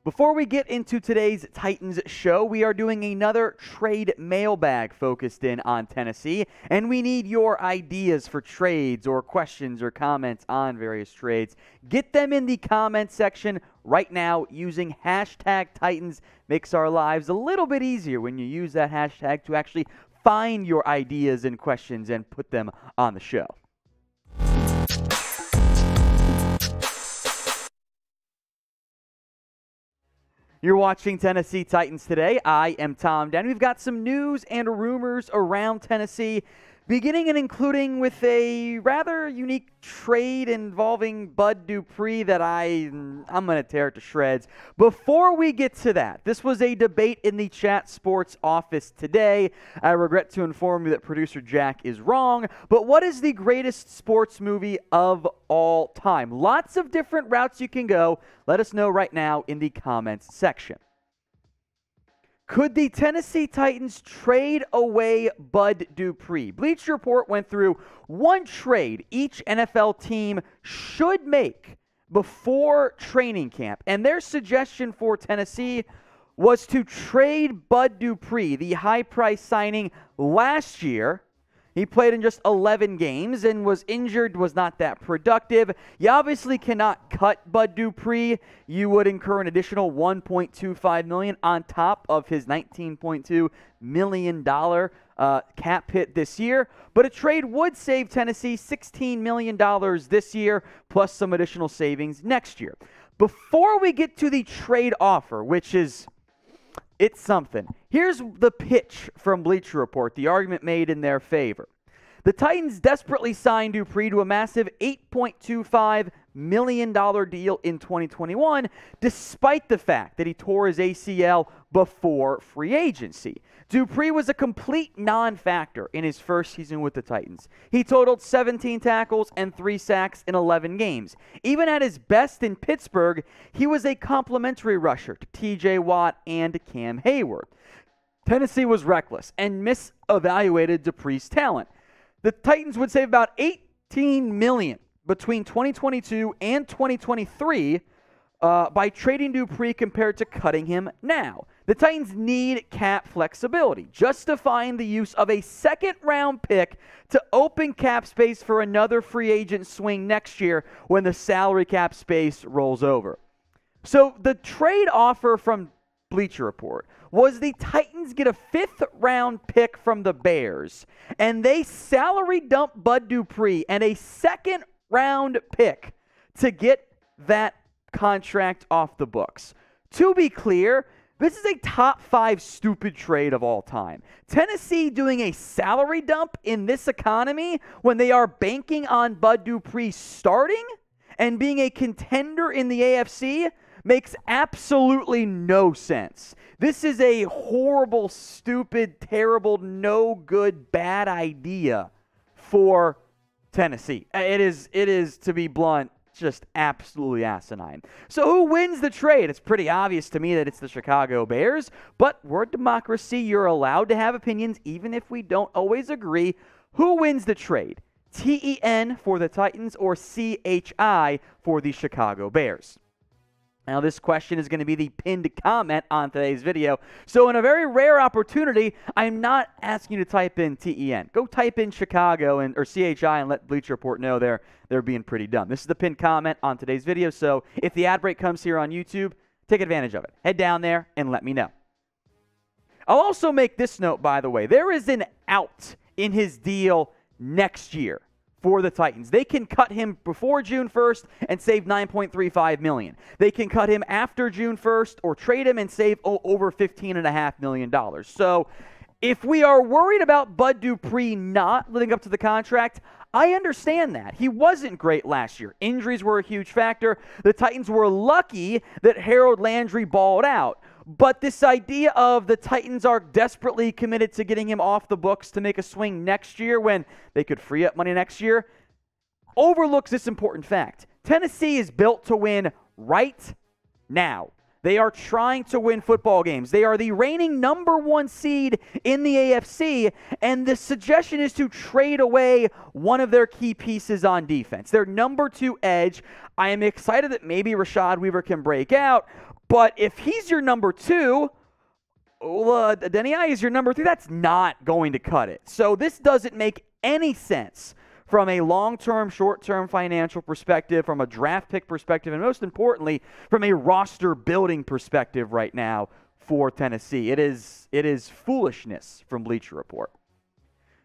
Before we get into today's Titans show, we are doing another trade mailbag focused in on Tennessee, and we need your ideas for trades or questions or comments on various trades. Get them in the comment section right now using hashtag Titans. Makes our lives a little bit easier when you use that hashtag to actually find your ideas and questions and put them on the show. You're watching Tennessee Titans today. I am Tom Downey. We've got some news and rumors around Tennessee, beginning and including with a rather unique trade involving Bud Dupree that I'm going to tear it to shreds. Before we get to that, this was a debate in the Chat Sports office today. I regret to inform you that producer Jack is wrong, but what is the greatest sports movie of all time? Lots of different routes you can go. Let us know right now in the comments section. Could the Tennessee Titans trade away Bud Dupree? Bleacher Report went through one trade each NFL team should make before training camp, and their suggestion for Tennessee was to trade Bud Dupree, the high-price signing last year. He played in just 11 games and was injured, was not that productive. You obviously cannot cut Bud Dupree. You would incur an additional $1.25 million on top of his $19.2 million cap hit this year. But a trade would save Tennessee $16 million this year, plus some additional savings next year. Before we get to the trade offer, which is... it's something. Here's the pitch from Bleacher Report, the argument made in their favor. The Titans desperately signed Dupree to a massive $8.25 million deal in 2021, despite the fact that he tore his ACL before free agency. Dupree was a complete non-factor in his first season with the Titans. He totaled 17 tackles and 3 sacks in 11 games. Even at his best in Pittsburgh, he was a complimentary rusher to T.J. Watt and Cam Hayward. Tennessee was reckless and misevaluated Dupree's talent. The Titans would save about $18 million between 2022 and 2023 by trading Dupree compared to cutting him now. The Titans need cap flexibility, justifying the use of a second-round pick to open cap space for another free agent swing next year when the salary cap space rolls over. So the trade offer from Bleacher Report was the Titans get a 5th-round pick from the Bears, and they salary dump Bud Dupree and a 2nd-round pick to get that contract off the books. To be clear, this is a top 5 stupid trade of all time. Tennessee doing a salary dump in this economy when they are banking on Bud Dupree starting and being a contender in the AFC makes absolutely no sense. This is a horrible, stupid, terrible, no good, bad idea for Tennessee. It is, to be blunt, just absolutely asinine. So who wins the trade? It's pretty obvious to me that it's the Chicago Bears, but we're a democracy. You're allowed to have opinions even if we don't always agree. Who wins the trade? TEN for the Titans or CHI for the Chicago Bears? Now, this question is going to be the pinned comment on today's video. So in a very rare opportunity, I'm not asking you to type in TEN. Go type in Chicago or CHI and let Bleacher Report know they're being pretty dumb. This is the pinned comment on today's video. So if the ad break comes here on YouTube, take advantage of it. Head down there and let me know. I'll also make this note, by the way. There is an out in his deal next year for the Titans. They can cut him before June 1st and save $9.35 million. They can cut him after June 1st or trade him and save over $15.5 million. So if we are worried about Bud Dupree not living up to the contract, I understand that. He wasn't great last year. Injuries were a huge factor. The Titans were lucky that Harold Landry balled out. But this idea of the Titans are desperately committed to getting him off the books to make a swing next year when they could free up money next year overlooks this important fact. Tennessee is built to win right now. They are trying to win football games. They are the reigning #1 seed in the AFC, and the suggestion is to trade away one of their key pieces on defense. Their #2 edge. I am excited that maybe Rashad Weaver can break out, but if he's your #2, Denny is your #3, that's not going to cut it. So this doesn't make any sense from a long-term, short-term financial perspective, from a draft pick perspective, and most importantly, from a roster-building perspective right now for Tennessee. It is foolishness from Bleacher Report.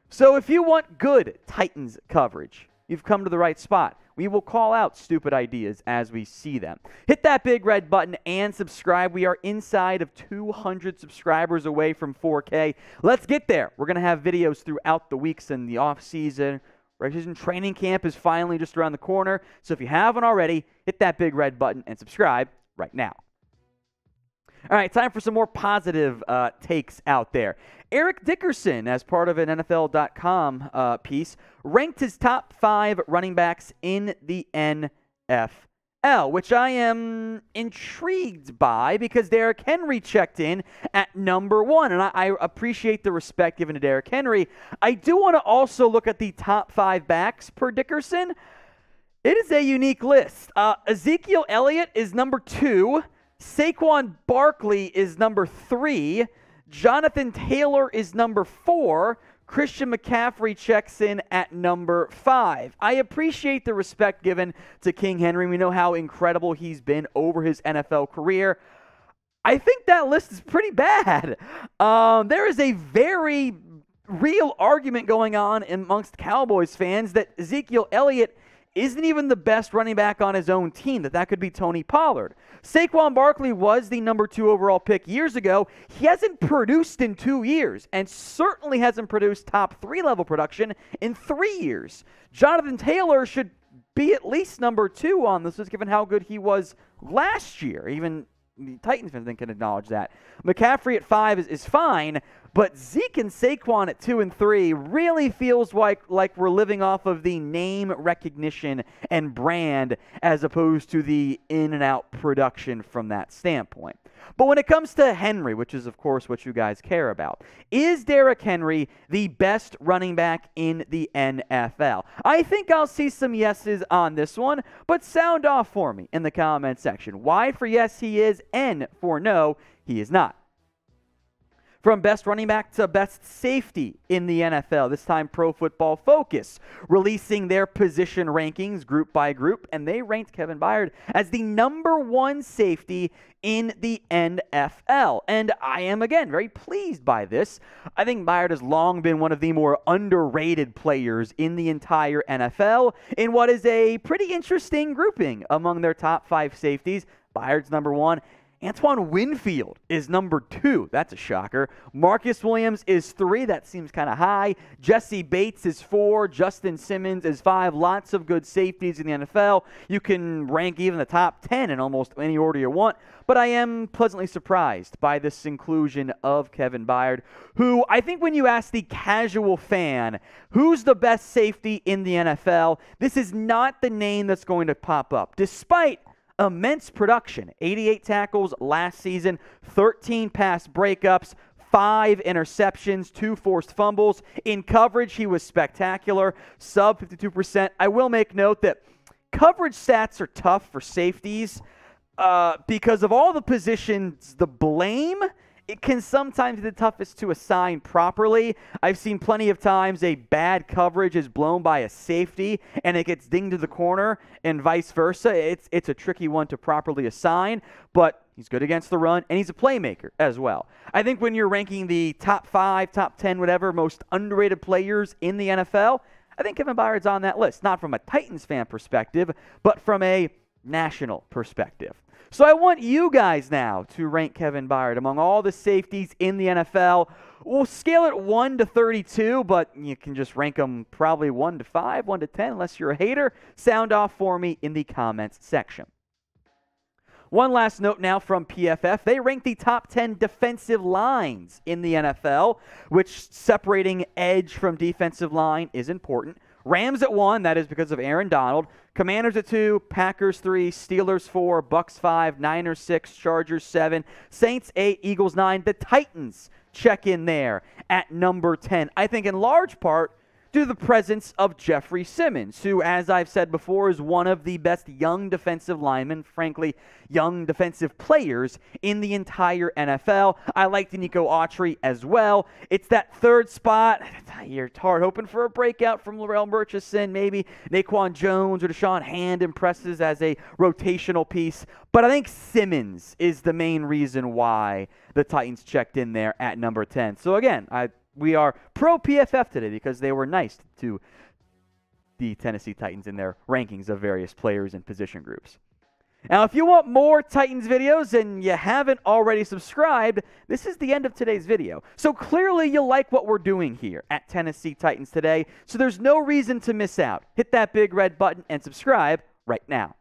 So if you want good Titans coverage, you've come to the right spot. We will call out stupid ideas as we see them. Hit that big red button and subscribe. We are inside of 200 subscribers away from 4K. Let's get there. We're going to have videos throughout the weeks in the off-season. Regular training camp is finally just around the corner. So if you haven't already, hit that big red button and subscribe right now. All right, time for some more positive takes out there. Eric Dickerson, as part of an NFL.com piece, ranked his top 5 running backs in the NFL, which I am intrigued by because Derrick Henry checked in at #1, and I appreciate the respect given to Derrick Henry. I do want to also look at the top 5 backs per Dickerson. It is a unique list. Ezekiel Elliott is #2. Saquon Barkley is #3. Jonathan Taylor is #4. Christian McCaffrey checks in at #5. I appreciate the respect given to King Henry. We know how incredible he's been over his NFL career. I think that list is pretty bad. There is a very real argument going on amongst Cowboys fans that Ezekiel Elliott isn't even the best running back on his own team, that could be Tony Pollard. Saquon Barkley was the #2 overall pick years ago. He hasn't produced in 2 years and certainly hasn't produced top 3 level production in 3 years. Jonathan Taylor should be at least #2 on this list given how good he was last year. Even the Titans fans can acknowledge that. McCaffrey at 5 is fine, but Zeke and Saquon at 2 and 3 really feels like we're living off of the name recognition and brand as opposed to the in-and-out production from that standpoint. But when it comes to Henry, which is, of course, what you guys care about, is Derrick Henry the best running back in the NFL? I think I'll see some yeses on this one, but sound off for me in the comment section. Why for yes he is, and for no he is not. From best running back to best safety in the NFL, this time Pro Football Focus, releasing their position rankings group by group, and they ranked Kevin Byard as the #1 safety in the NFL. And I am, again, very pleased by this. I think Byard has long been one of the more underrated players in the entire NFL in what is a pretty interesting grouping among their top 5 safeties. Byard's #1. Antoine Winfield is #2. That's a shocker. Marcus Williams is 3. That seems kind of high. Jesse Bates is 4. Justin Simmons is 5. Lots of good safeties in the NFL. You can rank even the top 10 in almost any order you want. But I am pleasantly surprised by this inclusion of Kevin Byard, who I think when you ask the casual fan, who's the best safety in the NFL, this is not the name that's going to pop up, despite immense production. 88 tackles last season, 13 pass breakups, 5 interceptions, 2 forced fumbles. In coverage, he was spectacular, sub 52%. I will make note that coverage stats are tough for safeties because of all the positions, the blame, it can sometimes be the toughest to assign properly. I've seen plenty of times a bad coverage is blown by a safety and it gets dinged to the corner and vice versa. It's a tricky one to properly assign, but he's good against the run and he's a playmaker as well. I think when you're ranking the top 5, top 10, whatever, most underrated players in the NFL, I think Kevin Byard's on that list, not from a Titans fan perspective, but from a national perspective. So I want you guys now to rank Kevin Byard among all the safeties in the NFL. We'll scale it 1 to 32, but you can just rank them probably 1 to 5, 1 to 10, unless you're a hater. Sound off for me in the comments section. One last note now from PFF. They rank the top 10 defensive lines in the NFL, which separating edge from defensive line is important. Rams at 1, that is because of Aaron Donald. Commanders at 2, Packers 3, Steelers 4, Bucks 5, Niners 6, Chargers 7, Saints 8, Eagles 9. The Titans check in there at number 10. I think in large part due to the presence of Jeffery Simmons, who, as I've said before, is one of the best young defensive linemen, frankly, young defensive players in the entire NFL. I like Nico Autry as well. It's that third spot. You're hard hoping for a breakout from Larrell Murchison. Maybe Naquan Jones or Deshaun Hand impresses as a rotational piece. But I think Simmons is the main reason why the Titans checked in there at number 10. So again, we are pro PFF today because they were nice to the Tennessee Titans in their rankings of various players and position groups. Now, if you want more Titans videos and you haven't already subscribed, this is the end of today's video. So clearly you like what we're doing here at Tennessee Titans today, so there's no reason to miss out. Hit that big red button and subscribe right now.